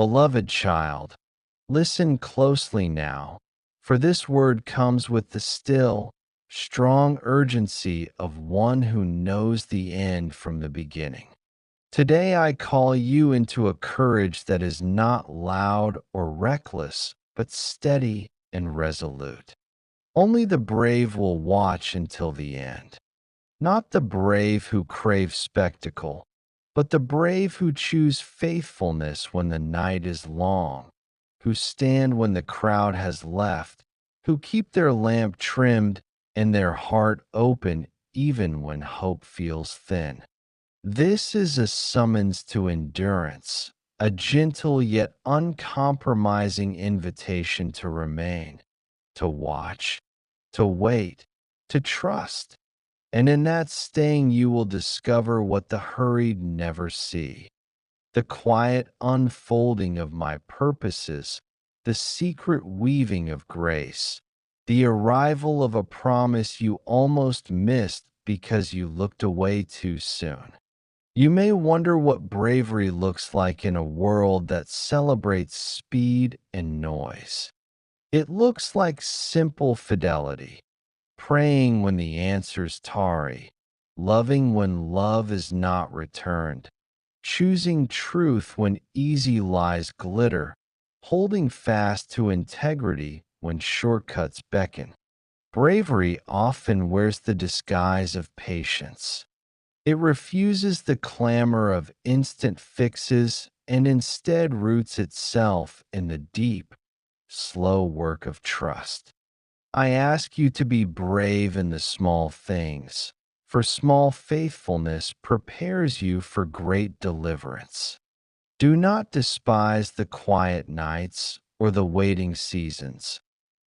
Beloved child, listen closely now, for this word comes with the still, strong urgency of one who knows the end from the beginning. Today I call you into a courage that is not loud or reckless, but steady and resolute. Only the brave will watch until the end. Not the brave who crave spectacle, but the brave who choose faithfulness when the night is long, who stand when the crowd has left, who keep their lamp trimmed and their heart open even when hope feels thin. This is a summons to endurance, a gentle yet uncompromising invitation to remain, to watch, to wait, to trust. And in that staying, you will discover what the hurried never see, the quiet unfolding of my purposes, the secret weaving of grace, the arrival of a promise you almost missed because you looked away too soon. You may wonder what bravery looks like in a world that celebrates speed and noise. It looks like simple fidelity, praying when the answer's tarry, loving when love is not returned, choosing truth when easy lies glitter, holding fast to integrity when shortcuts beckon. Bravery often wears the disguise of patience. It refuses the clamor of instant fixes and instead roots itself in the deep, slow work of trust. I ask you to be brave in the small things, for small faithfulness prepares you for great deliverance. Do not despise the quiet nights or the waiting seasons.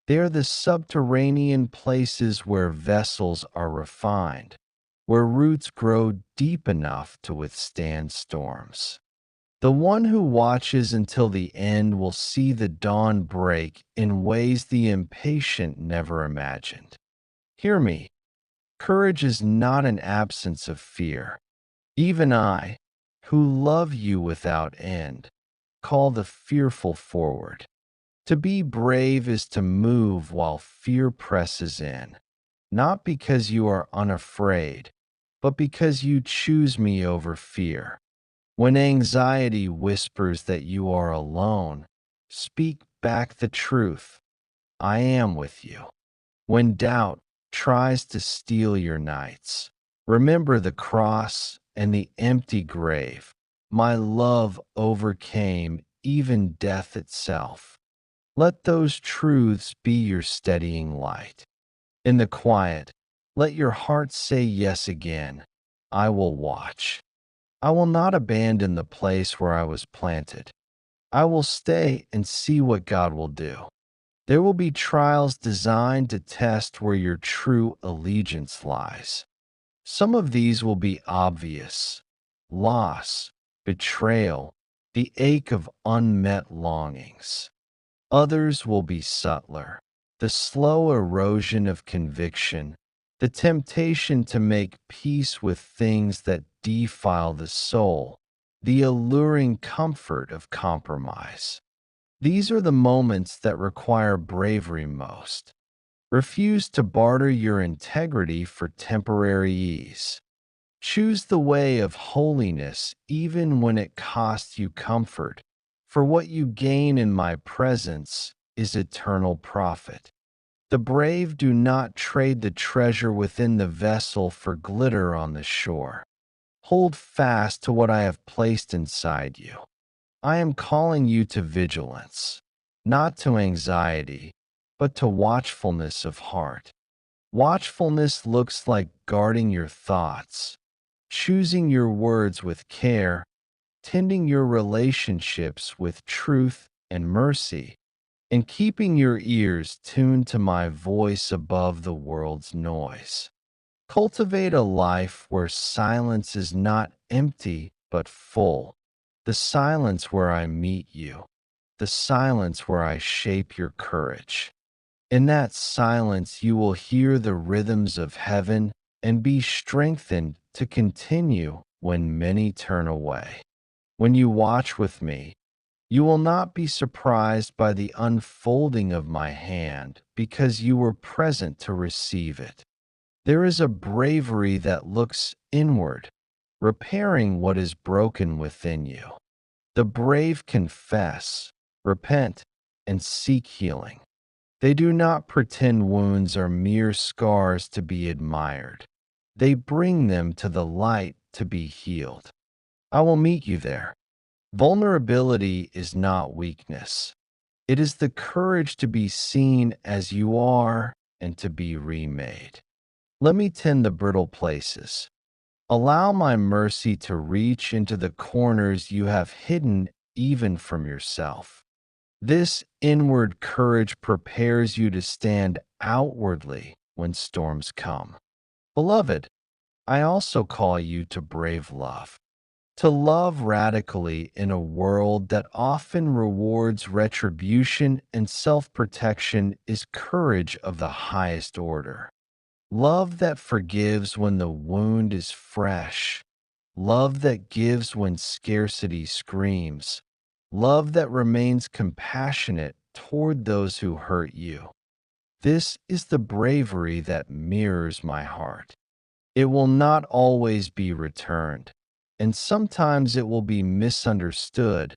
They are the subterranean places where vessels are refined, where roots grow deep enough to withstand storms. The one who watches until the end will see the dawn break in ways the impatient never imagined. Hear me, courage is not an absence of fear. Even I, who love you without end, call the fearful forward. To be brave is to move while fear presses in, not because you are unafraid, but because you choose me over fear. When anxiety whispers that you are alone, speak back the truth. I am with you. When doubt tries to steal your nights, remember the cross and the empty grave. My love overcame even death itself. Let those truths be your steadying light. In the quiet, let your heart say yes again. I will watch. I will not abandon the place where I was planted. I will stay and see what God will do. There will be trials designed to test where your true allegiance lies. Some of these will be obvious: loss, betrayal, the ache of unmet longings. Others will be subtler: the slow erosion of conviction, the temptation to make peace with things that defile the soul, the alluring comfort of compromise. These are the moments that require bravery most. Refuse to barter your integrity for temporary ease. Choose the way of holiness even when it costs you comfort, for what you gain in my presence is eternal profit. The brave do not trade the treasure within the vessel for glitter on the shore. Hold fast to what I have placed inside you. I am calling you to vigilance, not to anxiety, but to watchfulness of heart. Watchfulness looks like guarding your thoughts, choosing your words with care, tending your relationships with truth and mercy, and keeping your ears tuned to my voice above the world's noise. Cultivate a life where silence is not empty but full, the silence where I meet you, the silence where I shape your courage. In that silence, you will hear the rhythms of heaven and be strengthened to continue when many turn away. When you watch with me, You will not be surprised by the unfolding of my hand because you were present to receive it. There is a bravery that looks inward, repairing what is broken within you. The brave confess, repent, and seek healing. They do not pretend wounds are mere scars to be admired. They bring them to the light to be healed. I will meet you there. Vulnerability is not weakness. It is the courage to be seen as you are and to be remade. Let me tend the brittle places. Allow my mercy to reach into the corners you have hidden even from yourself. This inward courage prepares you to stand outwardly when storms come. Beloved, I also call you to brave love. To love radically in a world that often rewards retribution and self protection is courage of the highest order. Love that forgives when the wound is fresh. Love that gives when scarcity screams. Love that remains compassionate toward those who hurt you. This is the bravery that mirrors my heart. It will not always be returned, and sometimes it will be misunderstood,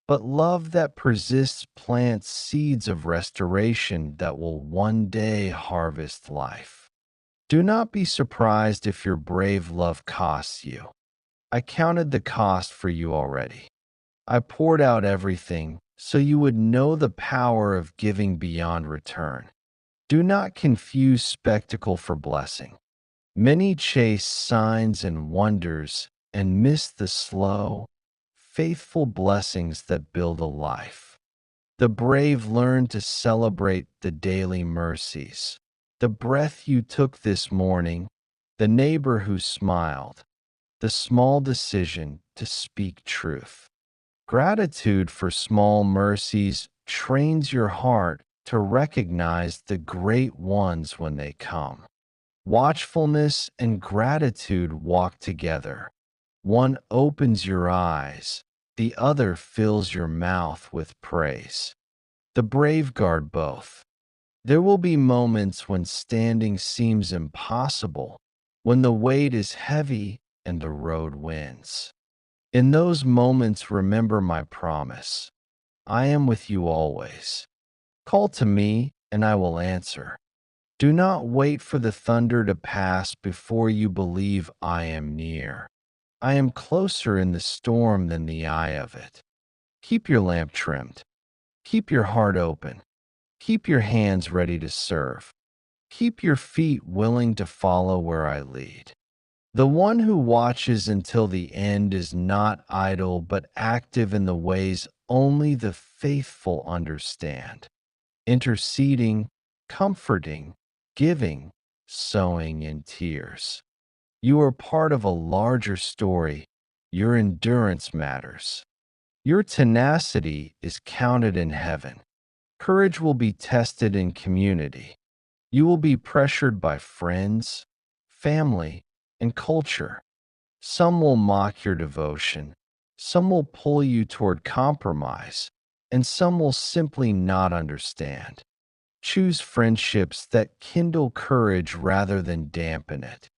but love that persists plants seeds of restoration that will one day harvest life. Do not be surprised if your brave love costs you. I counted the cost for you already. I poured out everything so you would know the power of giving beyond return. Do not confuse spectacle for blessing. Many chase signs and wonders and miss the slow, faithful blessings that build a life. The brave learn to celebrate the daily mercies. The breath you took this morning, the neighbor who smiled, the small decision to speak truth. Gratitude for small mercies trains your heart to recognize the great ones when they come. Watchfulness and gratitude walk together. One opens your eyes, the other fills your mouth with praise. The brave guard both. There will be moments when standing seems impossible, when the weight is heavy and the road wins. In those moments, remember my promise. I am with you always. Call to me, and I will answer. Do not wait for the thunder to pass before you believe I am near. I am closer in the storm than the eye of it. Keep your lamp trimmed. Keep your heart open. Keep your hands ready to serve. Keep your feet willing to follow where I lead. The one who watches until the end is not idle but active in the ways only the faithful understand, interceding, comforting, giving, sowing in tears. You are part of a larger story. Your endurance matters. Your tenacity is counted in heaven. Courage will be tested in community. You will be pressured by friends, family, and culture. Some will mock your devotion, some will pull you toward compromise, and some will simply not understand. Choose friendships that kindle courage rather than dampen it.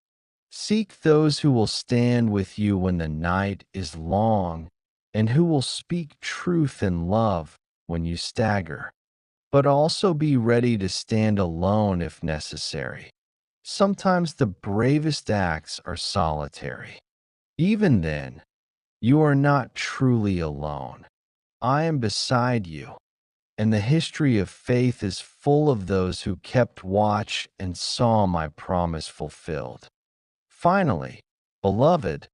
Seek those who will stand with you when the night is long and who will speak truth in love when you stagger. But also be ready to stand alone if necessary. Sometimes the bravest acts are solitary. Even then, you are not truly alone. I am beside you, and the history of faith is full of those who kept watch and saw my promise fulfilled. Finally, beloved,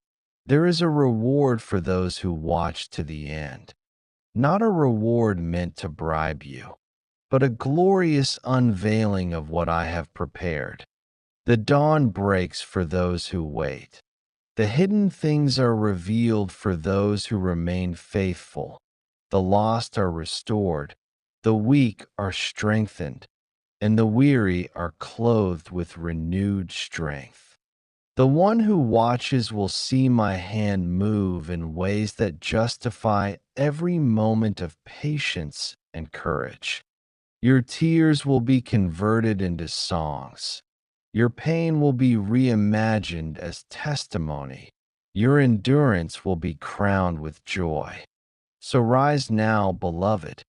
there is a reward for those who watch to the end. Not a reward meant to bribe you, but a glorious unveiling of what I have prepared. The dawn breaks for those who wait. The hidden things are revealed for those who remain faithful. The lost are restored, the weak are strengthened, and the weary are clothed with renewed strength. The one who watches will see my hand move in ways that justify every moment of patience and courage. Your tears will be converted into songs. Your pain will be reimagined as testimony. Your endurance will be crowned with joy. So rise now, beloved.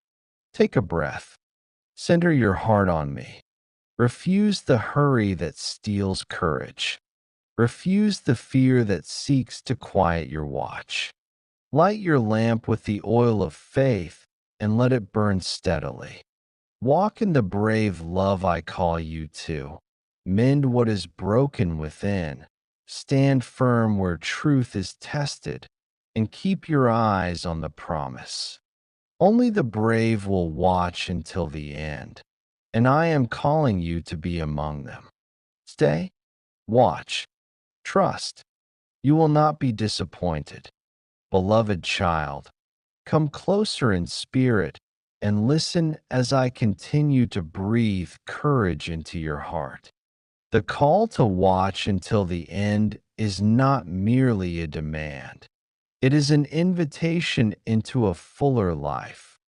Take a breath. Center your heart on me. Refuse the hurry that steals courage. Refuse the fear that seeks to quiet your watch. Light your lamp with the oil of faith and let it burn steadily. Walk in the brave love I call you to. Mend what is broken within. Stand firm where truth is tested, and keep your eyes on the promise. Only the brave will watch until the end, and I am calling you to be among them. Stay, watch, trust. You will not be disappointed. Beloved child, come closer in spirit and listen as I continue to breathe courage into your heart. The call to watch until the end is not merely a demand. It is an invitation into a fuller life,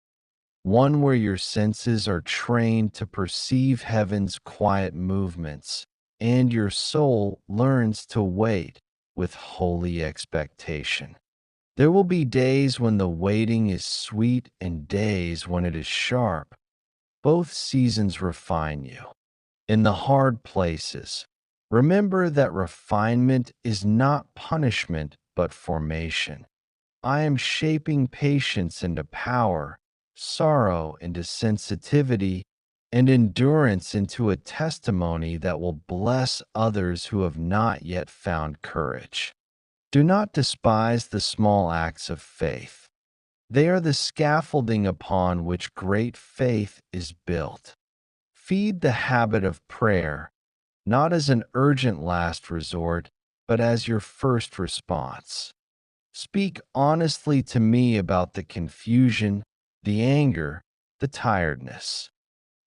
one where your senses are trained to perceive heaven's quiet movements and your soul learns to wait with holy expectation. There will be days when the waiting is sweet and days when it is sharp. Both seasons refine you. In the hard places, remember that refinement is not punishment but formation. I am shaping patience into power, sorrow into sensitivity, and endurance into a testimony that will bless others who have not yet found courage. Do not despise the small acts of faith. They are the scaffolding upon which great faith is built. Feed the habit of prayer, not as an urgent last resort, but as your first response. Speak honestly to me about the confusion, the anger, the tiredness.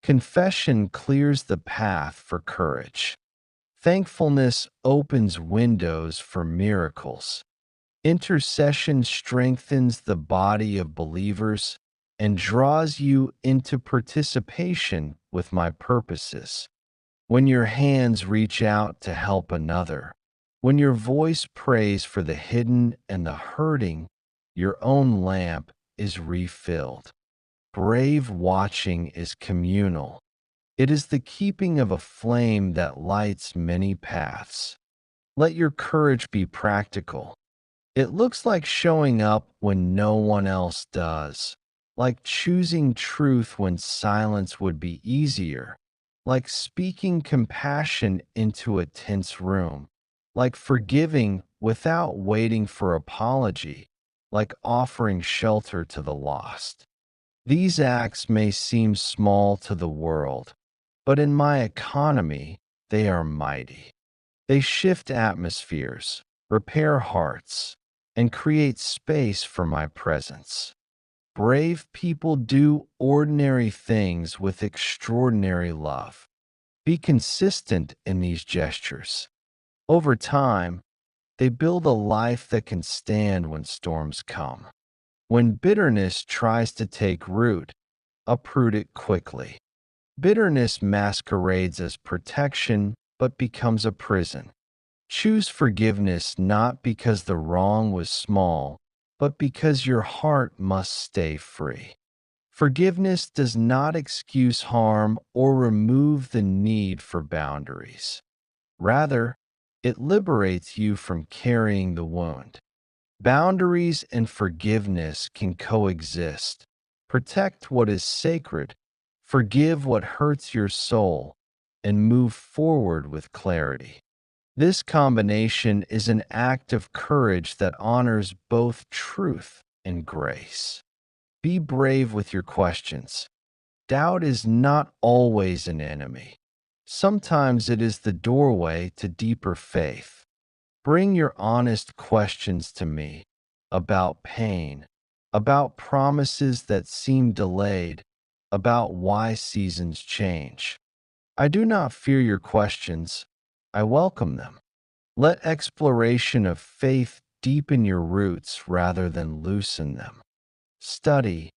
Confession clears the path for courage. Thankfulness opens windows for miracles. Intercession strengthens the body of believers and draws you into participation with my purposes. When your hands reach out to help another, when your voice prays for the hidden and the hurting, your own lamp is refilled. Brave watching is communal. It is the keeping of a flame that lights many paths. Let your courage be practical. It looks like showing up when no one else does, like choosing truth when silence would be easier, like speaking compassion into a tense room, like forgiving without waiting for apology, like offering shelter to the lost. These acts may seem small to the world, but in my economy, they are mighty. They shift atmospheres, repair hearts, and create space for my presence. Brave people do ordinary things with extraordinary love. Be consistent in these gestures. Over time, they build a life that can stand when storms come. When bitterness tries to take root, uproot it quickly. Bitterness masquerades as protection but becomes a prison. Choose forgiveness not because the wrong was small, but because your heart must stay free. Forgiveness does not excuse harm or remove the need for boundaries. Rather, it liberates you from carrying the wound. Boundaries and forgiveness can coexist. Protect what is sacred, forgive what hurts your soul, and move forward with clarity. This combination is an act of courage that honors both truth and grace. Be brave with your questions. Doubt is not always an enemy. Sometimes it is the doorway to deeper faith. Bring your honest questions to me about pain, about promises that seem delayed, about why seasons change. I do not fear your questions. I welcome them. Let exploration of faith deepen your roots rather than loosen them. Study,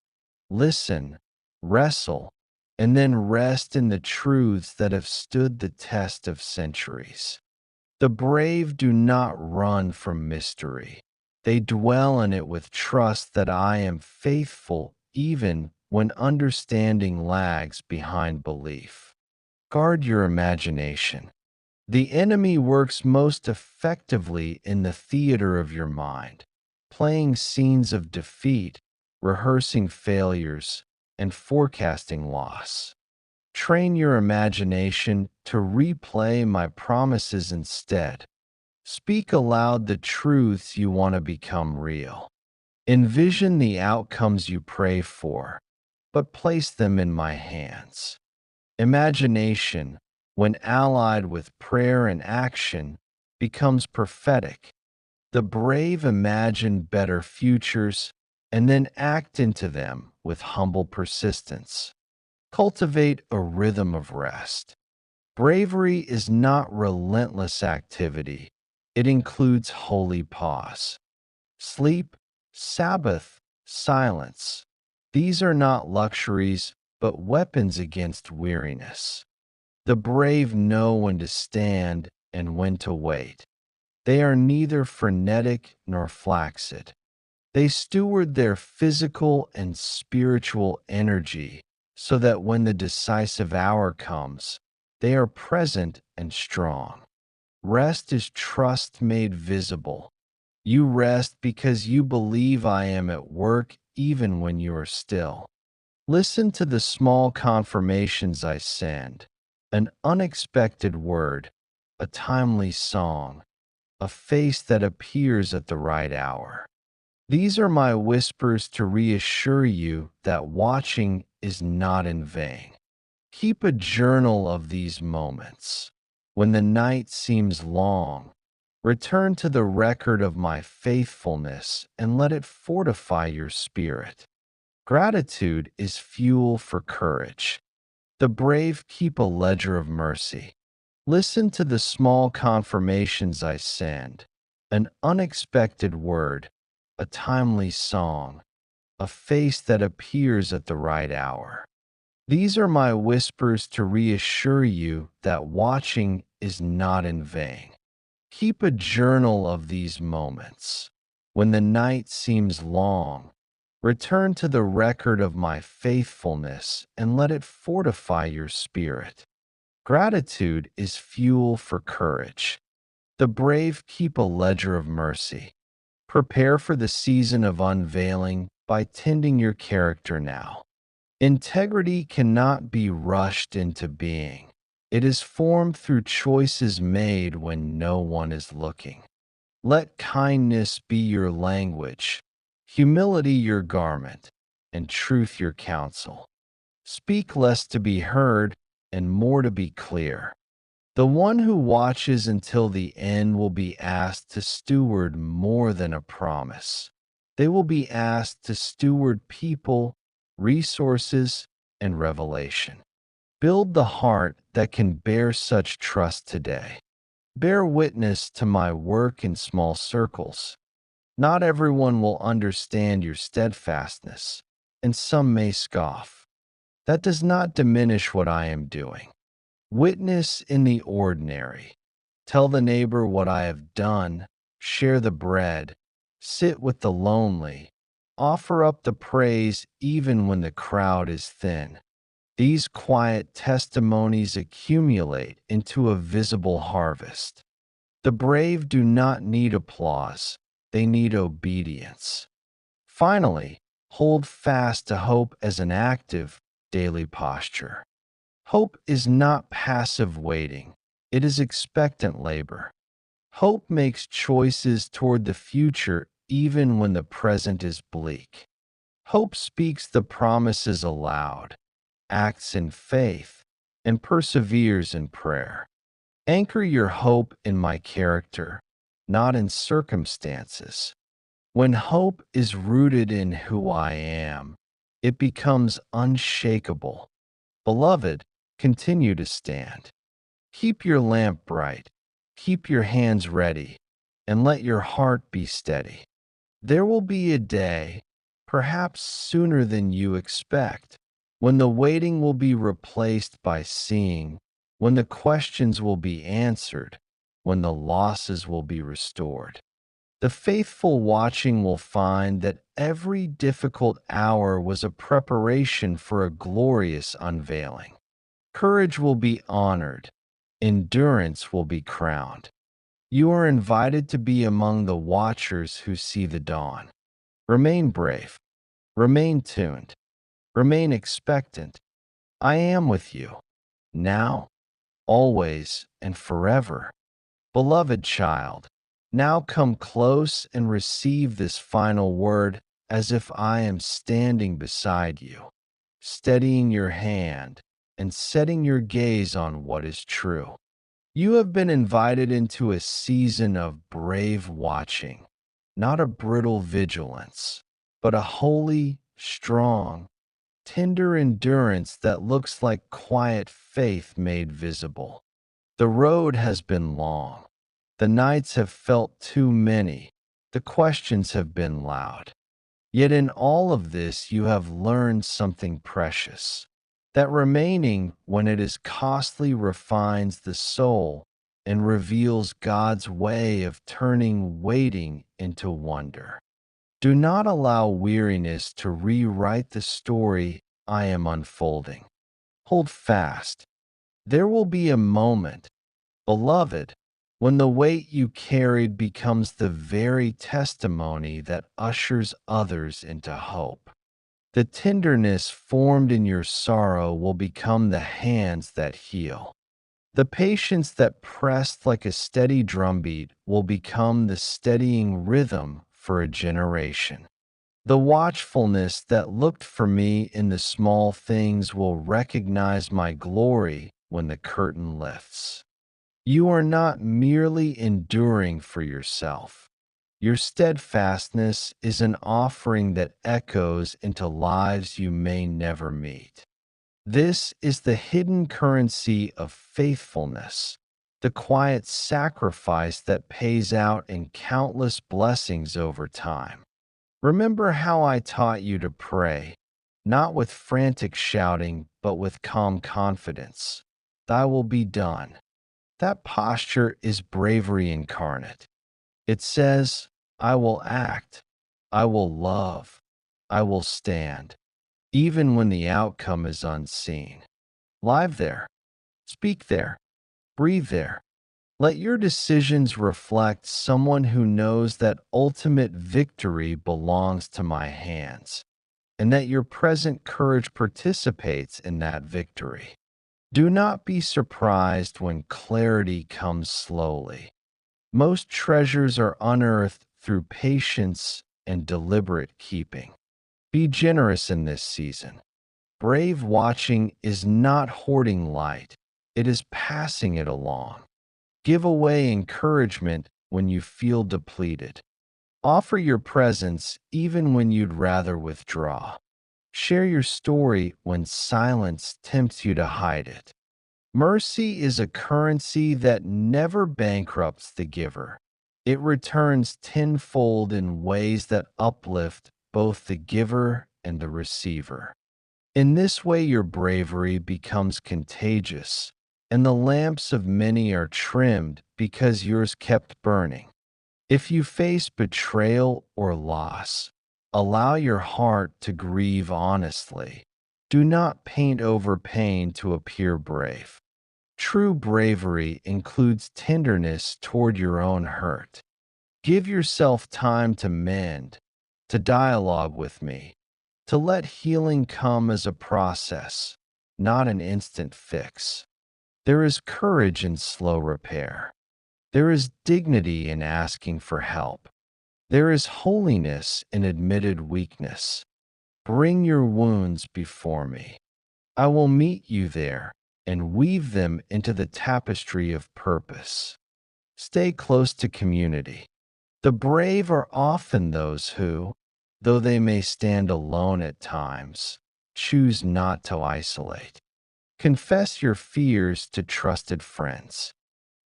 listen, wrestle, and then rest in the truths that have stood the test of centuries. The brave do not run from mystery. They dwell in it with trust that I am faithful even when understanding lags behind belief. Guard your imagination. The enemy works most effectively in the theater of your mind, playing scenes of defeat, rehearsing failures, and forecasting loss. Train your imagination to replay my promises instead. Speak aloud the truths you want to become real. Envision the outcomes you pray for, but place them in my hands. Imagination, when allied with prayer and action, becomes prophetic. The brave imagine better futures and then act into them with humble persistence. Cultivate a rhythm of rest. Bravery is not relentless activity, it includes holy pause. Sleep, Sabbath, silence. These are not luxuries, but weapons against weariness. The brave know when to stand and when to wait. They are neither frenetic nor flaccid. They steward their physical and spiritual energy so that when the decisive hour comes, they are present and strong. Rest is trust made visible. You rest because you believe I am at work even when you are still. Listen to the small confirmations I send, an unexpected word, a timely song, a face that appears at the right hour. These are my whispers to reassure you that watching is not in vain. Keep a journal of these moments. When the night seems long, return to the record of my faithfulness and let it fortify your spirit. Gratitude is fuel for courage. The brave keep a ledger of mercy. Listen to the small confirmations I send, an unexpected word, a timely song, a face that appears at the right hour. These are my whispers to reassure you that watching is not in vain. Keep a journal of these moments. When the night seems long, return to the record of my faithfulness and let it fortify your spirit. Gratitude is fuel for courage. The brave keep a ledger of mercy. Prepare for the season of unveiling by tending your character now. Integrity cannot be rushed into being. It is formed through choices made when no one is looking. Let kindness be your language, humility your garment, and truth your counsel. Speak less to be heard and more to be clear. The one who watches until the end will be asked to steward more than a promise. They will be asked to steward people, resources, and revelation. Build the heart that can bear such trust today. Bear witness to my work in small circles. Not everyone will understand your steadfastness, and some may scoff. That does not diminish what I am doing. Witness in the ordinary. Tell the neighbor what I have done. Share the bread. Sit with the lonely. Offer up the praise even when the crowd is thin. These quiet testimonies accumulate into a visible harvest. The brave do not need applause, they need obedience. Finally, hold fast to hope as an active, daily posture. Hope is not passive waiting, it is expectant labor. Hope makes choices toward the future even when the present is bleak. Hope speaks the promises aloud, acts in faith, and perseveres in prayer. Anchor your hope in my character, not in circumstances. When hope is rooted in who I am, it becomes unshakable. Beloved, continue to stand. Keep your lamp bright. Keep your hands ready and let your heart be steady. There will be a day, perhaps sooner than you expect, when the waiting will be replaced by seeing, when the questions will be answered, when the losses will be restored. The faithful watching will find that every difficult hour was a preparation for a glorious unveiling. Courage will be honored, endurance will be crowned. You are invited to be among the watchers who see the dawn. Remain brave, remain tuned, remain expectant. I am with you, now, always, and forever. Beloved child, now come close and receive this final word as if I am standing beside you, steadying your hand and setting your gaze on what is true. You have been invited into a season of brave watching, not a brittle vigilance, but a holy, strong, tender endurance that looks like quiet faith made visible. The road has been long. The nights have felt too many. The questions have been loud. Yet in all of this, you have learned something precious. That remaining, when it is costly, refines the soul and reveals God's way of turning waiting into wonder. Do not allow weariness to rewrite the story I am unfolding. Hold fast. There will be a moment, beloved, when the weight you carried becomes the very testimony that ushers others into hope. The tenderness formed in your sorrow will become the hands that heal. The patience that pressed like a steady drumbeat will become the steadying rhythm for a generation. The watchfulness that looked for me in the small things will recognize my glory when the curtain lifts. You are not merely enduring for yourself. Your steadfastness is an offering that echoes into lives you may never meet. This is the hidden currency of faithfulness, the quiet sacrifice that pays out in countless blessings over time. Remember how I taught you to pray, not with frantic shouting, but with calm confidence. Thy will be done. That posture is bravery incarnate. It says, I will act, I will love, I will stand, even when the outcome is unseen. Live there, speak there, breathe there. Let your decisions reflect someone who knows that ultimate victory belongs to my hands, and that your present courage participates in that victory. Do not be surprised when clarity comes slowly. Most treasures are unearthed through patience and deliberate keeping. Be generous in this season. Brave watching is not hoarding light, it is passing it along. Give away encouragement when you feel depleted. Offer your presence even when you'd rather withdraw. Share your story when silence tempts you to hide it. Mercy is a currency that never bankrupts the giver. It returns tenfold in ways that uplift both the giver and the receiver. In this way, your bravery becomes contagious, and the lamps of many are trimmed because yours kept burning. If you face betrayal or loss, allow your heart to grieve honestly. Do not paint over pain to appear brave. True bravery includes tenderness toward your own hurt. Give yourself time to mend, to dialogue with me, to let healing come as a process, not an instant fix. There is courage in slow repair. There is dignity in asking for help. There is holiness in admitted weakness. Bring your wounds before me. I will meet you there and weave them into the tapestry of purpose. Stay close to community. The brave are often those who, though they may stand alone at times, choose not to isolate. Confess your fears to trusted friends.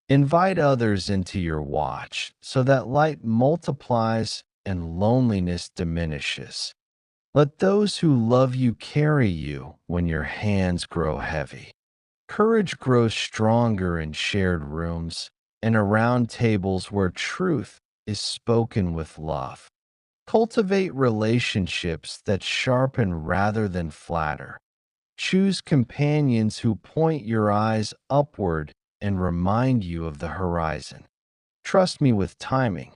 Invite others into your watch so that light multiplies and loneliness diminishes. Let those who love you carry you when your hands grow heavy. Courage grows stronger in shared rooms and around tables where truth is spoken with love. Cultivate relationships that sharpen rather than flatter. Choose companions who point your eyes upward and remind you of the horizon. Trust me with timing.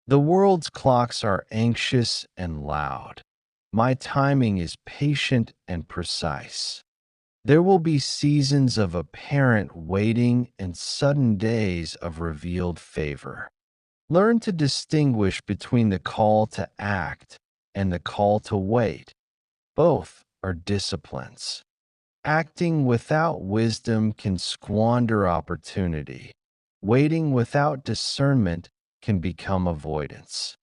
The world's clocks are anxious and loud. My timing is patient and precise. There will be seasons of apparent waiting and sudden days of revealed favor. Learn to distinguish between the call to act and the call to wait. Both are disciplines. Acting without wisdom can squander opportunity. Waiting without discernment can become avoidance.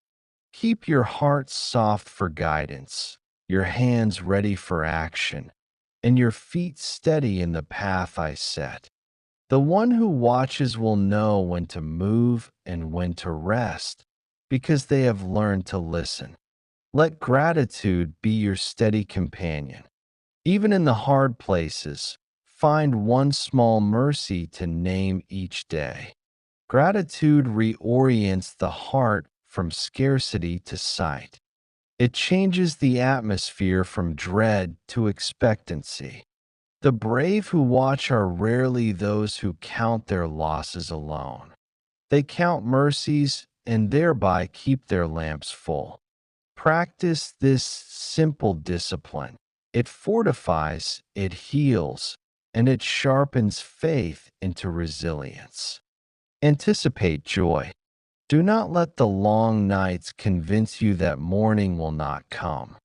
Keep your heart soft for guidance, your hands ready for action, and your feet steady in the path I set. The one who watches will know when to move and when to rest, because they have learned to listen. Let gratitude be your steady companion. Even in the hard places, find one small mercy to name each day. Gratitude reorients the heart from scarcity to sight. It changes the atmosphere from dread to expectancy. The brave who watch are rarely those who count their losses alone. They count mercies and thereby keep their lamps full. Practice this simple discipline. It fortifies, it heals, and it sharpens faith into resilience. Anticipate joy. Do not let the long nights convince you that morning will not come.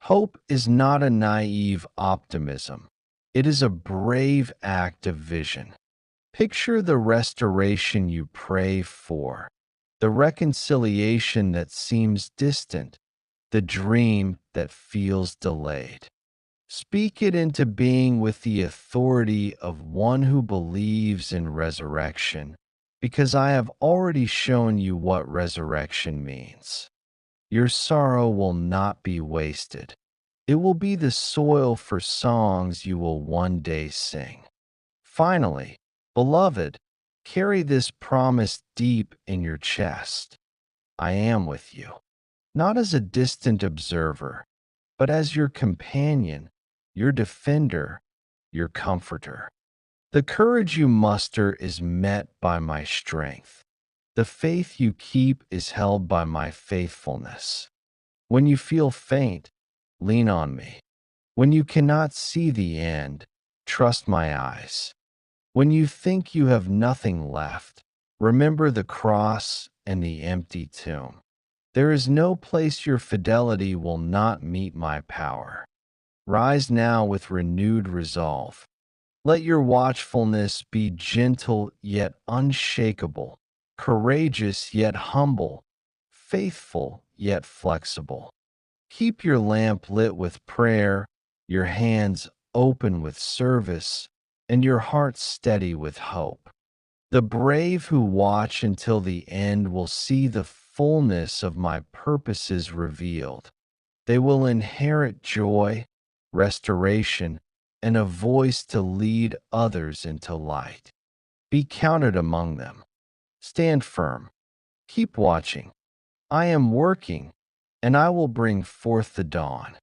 Hope is not a naive optimism. It is a brave act of vision. Picture the restoration you pray for, the reconciliation that seems distant, the dream that feels delayed. Speak it into being with the authority of one who believes in resurrection, because I have already shown you what resurrection means. Your sorrow will not be wasted. It will be the soil for songs you will one day sing. Finally, beloved, carry this promise deep in your chest. I am with you, not as a distant observer, but as your companion, your defender, your comforter. The courage you muster is met by my strength. The faith you keep is held by my faithfulness. When you feel faint, lean on me. When you cannot see the end, trust my eyes. When you think you have nothing left, remember the cross and the empty tomb. There is no place your fidelity will not meet my power. Rise now with renewed resolve. Let your watchfulness be gentle yet unshakable, courageous yet humble, faithful yet flexible. Keep your lamp lit with prayer, your hands open with service, and your heart steady with hope. The brave who watch until the end will see the fullness of my purposes revealed. They will inherit joy, restoration, and a voice to lead others into light. Be counted among them. Stand firm. Keep watching. I am working, and I will bring forth the dawn.